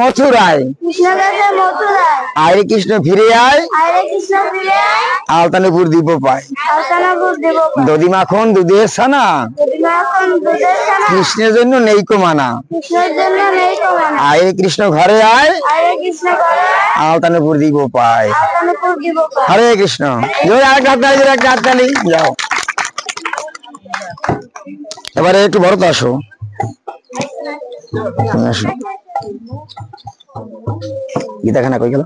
মথুরায়, আরে কৃষ্ণ ফিরে আয়, আলতানপুর দিব পায়, দধি মাখন দুধের ছানা, কৃষ্ণের জন্য নেই কো মানা, আরে কৃষ্ণ ঘরে আয়, আলতানপুর দিব পায়। হরে কৃষ্ণ। যাও এবারে একটু বড় তো আসো, গীতাখানা কই গেল?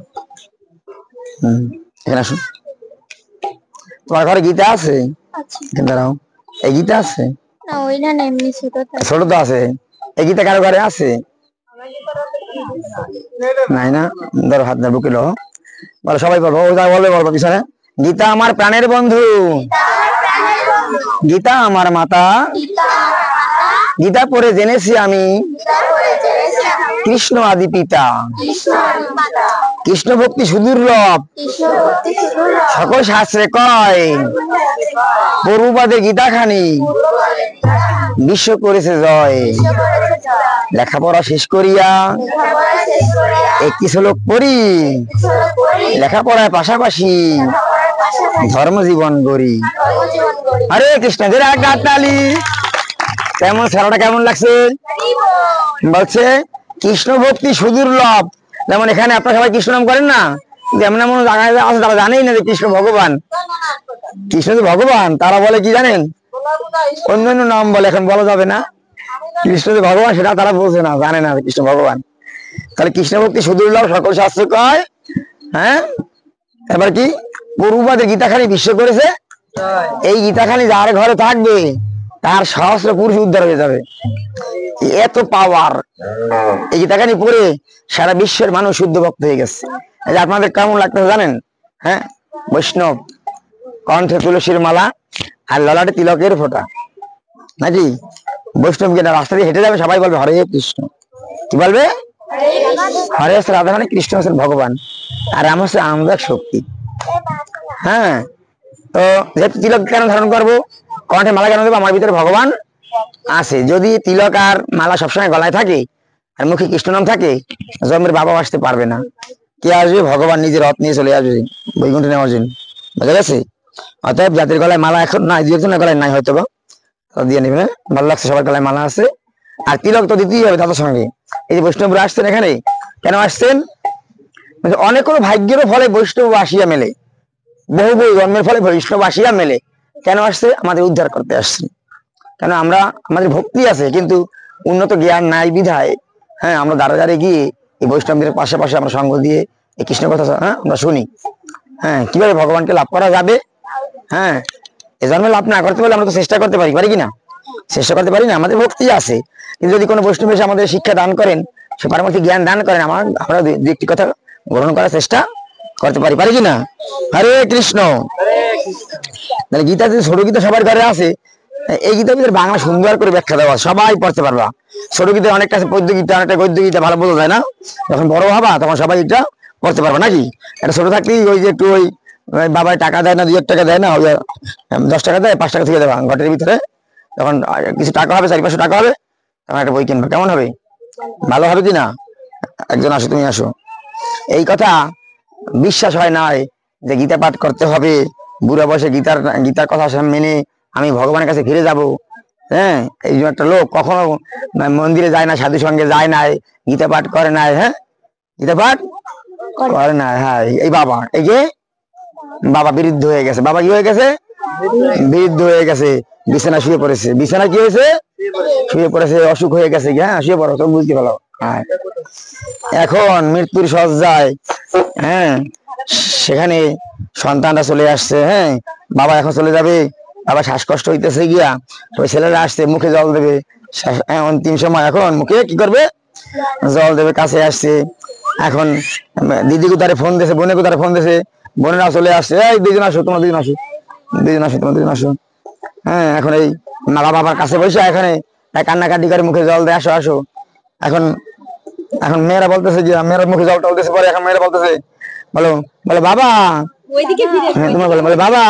এখানে আসো। তোমার ঘরে গীতা আছে? দাঁড়াও, এই গীতা আছে? ছোট তো আছে। এই গীতা কারো ঘরে আছে? নাই না? ধরো হাত না বুকে লো, বলো সবাই বলবো, বলবে বলবো পিছনে, গীতা আমার প্রাণের বন্ধু, গীতা আমার মাতা, গীতা পড়ে জেনেছি আমি কৃষ্ণ আদি পিতা, কৃষ্ণ ভক্তি সুদুর্লভ, সকল শাস্ত্রে কয়, পূর্ববাদে গীতাখানি বিশ্ব করেছে জয়। লেখাপড়া শেষ করিয়া একটি শ্লোক পড়ি, লেখাপড়ার পাশাপাশি ধর্ম জীবন গড়ি। হরে কৃষ্ণ। তালি। কেমন খেলাটা কেমন লাগছে? বলছে কৃষ্ণ ভক্তি সুদুর্লভ। যেমন এখানে আপনারা সবাই কৃষ্ণ নাম করেন না, যেমন এমন জায়গায় আছে তারা জানেই না যে কৃষ্ণ ভগবান, কৃষ্ণ যে ভগবান। তারা বলে কি জানেন, অন্য অন্য নাম বলে, এখন বলা যাবে না। কৃষ্ণ যে ভগবান সেটা তারা বোঝে না, জানে না কৃষ্ণ ভগবান। তাহলে কৃষ্ণ ভক্তি সুদুর্লভ, সকল শাস্ত্র কয়। হ্যাঁ, এবার কি পূর্ববাদে গীতাখানি বিশ্ব করেছে। এই গীতাখানি যার ঘরে থাকবে তার সহস্র পুরুষ উদ্ধার হয়ে যাবে, এত পাওয়ার। এই গীতাখানি পড়ে সারা বিশ্বের মানুষ শুদ্ধ ভক্ত হয়ে গেছে। আপনাদের কেমন লাগতেছে জানেন? হ্যাঁ, বৈষ্ণব, কণ্ঠে তুলসীর মালা আর ললাটে তিলকের ফোঁটা, নাকি? বৈষ্ণব কিনা রাস্তা দিয়ে হেঁটে যাবে, সবাই বলবে হরে কৃষ্ণ। কি বলবে? হরে হচ্ছে রাধা, মানে কৃষ্ণ হচ্ছেন ভগবান, আর রাম হচ্ছে আনন্দের শক্তি। হ্যাঁ, তো যেহেতু তিলক কেন ধারণ করবো, কণ্ঠে মালা কেন দেবো? আমার ভিতরে ভগবান আছে। যদি তিলক আর মালা সবসময় গলায় থাকে আর মুখে কৃষ্ণ নাম থাকে, জন্মের বাবা আসতে পারবে না। কে আসবে? ভগবান নিজের রথ নিয়ে চলে আসবে বৈকুণ্ঠে নেওয়ার জন্য। বুঝা গেছে? অতএব যাদের গলায় মালা এখন নাই, দু একজনের গলায় নাই হয়তো, দিয়ে নেবে। ভালো লাগছে, সবার গলায় মালা আছে। আর তিলক তো দিতেই হবে তাদের সঙ্গে। এই যে বৈষ্ণবরা আসছেন এখানে, কেন আসছেন? অনেক কোনো ভাগ্যেরও ফলে বৈষ্ণব আসিয়া মেলে, বহু বহু জন্মের ফলে বৈষ্ণব আসিয়া মেলে। কেন আসছে? আমাদের উদ্ধার করতে আসছে। কেন? আমরা, আমাদের ভক্তি আছে কিন্তু উন্নত জ্ঞান নাই বিধায়, হ্যাঁ, আমরা দাঁড়া দাঁড়িয়ে গিয়ে এই বৈষ্ণবদের পাশাপাশি আমরা সঙ্গ দিয়ে এই কৃষ্ণ কথা আমরা শুনি। হ্যাঁ, কিভাবে ভগবানকে লাভ করা যাবে? হ্যাঁ, এ জন্মে লাভ না করতে পারলে আমরা তো চেষ্টা করতে পারি কিনা? চেষ্টা করতে পারি না। আমাদের ভক্তি আছে, কিন্তু যদি কোনো বৈষ্ণব এসে আমাদের শিক্ষা দান করেন, সে পারমার্থিক জ্ঞান দান করেন, আমরা দু একটি কথা গ্রহণ করার চেষ্টা করতে পারি কিনা? হরে কৃষ্ণ। তাহলে গীতা যদি ছোট গীতা সবার ঘরে আছে, এই গীতার ভিতরে বাংলা সুন্দর করে ব্যাখ্যা দেওয়া, সবাই পড়তে পারবা। ছোট গীতা অনেকটা আছে পদ্য গীতা, অনেকটা গদ্য গীতা, ভালো বোঝা যায় না। যখন বড় হবা তখন সবাই এটা পড়তে পারবা, নাকি? এটা ছোট থাকতেই ওই যে একটু ওই বাবাই টাকা দেয় না, 2 টাকা দেয় না, 10 টাকা দেয়, 5 টাকা থেকে দেবা ঘটের ভিতরে। যখন কিছু টাকা হবে, 4-500 টাকা হবে, তখন একটা বই কিনবা। কেমন হবে? ভালো হবে কিনা? একজন আসো, তুমি আসো। এই কথা বিশ্বাস হয় না যে গীতা পাঠ করতে হবে, বুড়া বয়সে গীতার কথা মেনে আমি ভগবানের কাছে ফিরে যাব। হ্যাঁ, এই জন্য একটা লোক কখনো মন্দিরে যায় না, সাধু সঙ্গে যায় না, গীতা পাঠ করে নাই। হ্যাঁ, গীতা পাঠ করে না। হ্যাঁ, এই বাবা, এই যে বাবা বিরুদ্ধ হয়ে গেছে। বাবা কি হয়ে গেছে? বিরুদ্ধ হয়ে গেছে, বিছানা শুয়ে পড়েছে। বিছানা কি হয়েছে? শুয়ে পড়েছে, অসুখ হয়ে গেছে। হ্যাঁ, শুয়ে পড়ো, তো বুঝতে পারো। হ্যাঁ, এখন মৃত্যুর সজ্জায়, হ্যাঁ, সেখানে সন্তানরা চলে আসছে। হ্যাঁ, বাবা এখন চলে যাবে, বাবা শ্বাসকষ্ট হইতেছে গিয়া, ওই ছেলেরা আসছে, মুখে জল দেবে অন্তিম সময়। এখন মুখে কি করবে? জল দেবে। কাছে আসছে, এখন দিদি কোথায় ফোন দিয়েছে, বোনে কোথায় ফোন দিয়েছে, বোনেরা চলে আসছে, এই 2 জন আসো, তোমরা 2 জন আসো, 2 জন আসো, তোমরা 2 জন আসো। হ্যাঁ, এখন এই মা বাবার কাছে বসে এখানে কান্নাকাটি করে মুখে জল দেয়, আসো আসো। এখন মেয়েরা বলতেছে যে, মেয়েরা মুখে জল টলতেছে, পরে এখন মেয়েরা বলতেছে, বলো বলে বাবা, তোমার বলে বাবা,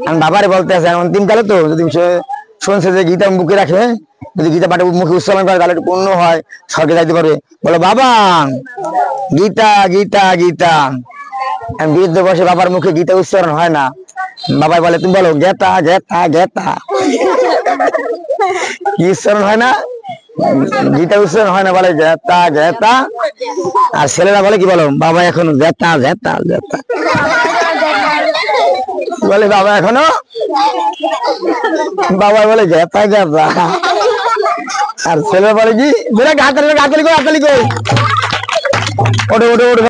আমি বাবারে বলতে আছে অন্তিম কালে তো, যদি শুনছে যে গীতা মুখে রাখে, যদি গীতা পাঠে মুখে উচ্চারণ করে তাহলে একটু পূর্ণ হয়, স্বর্গে যাইতে পারবে। বলো বাবা গীতা গীতা গীতা। বৃদ্ধ বসে বাবার মুখে গীতা উচ্চারণ হয় না, বাবাই বলে তুমি বলো গেতা গেতা গেতা। কি উচ্চারণ হয় না? গীতা উচ্চারণ হয় না, বলে গেতা গেতা। আর ছেলেরা বলে কি বলো বাবা এখনো গেতা গেতা গেতা বলে, বাবা এখনো, বাবা বলে গেতা গেতা। আর ছেলেরা বলে কি হাতালি কই হাতালি কই, ওঠো ওঠো ওঠো।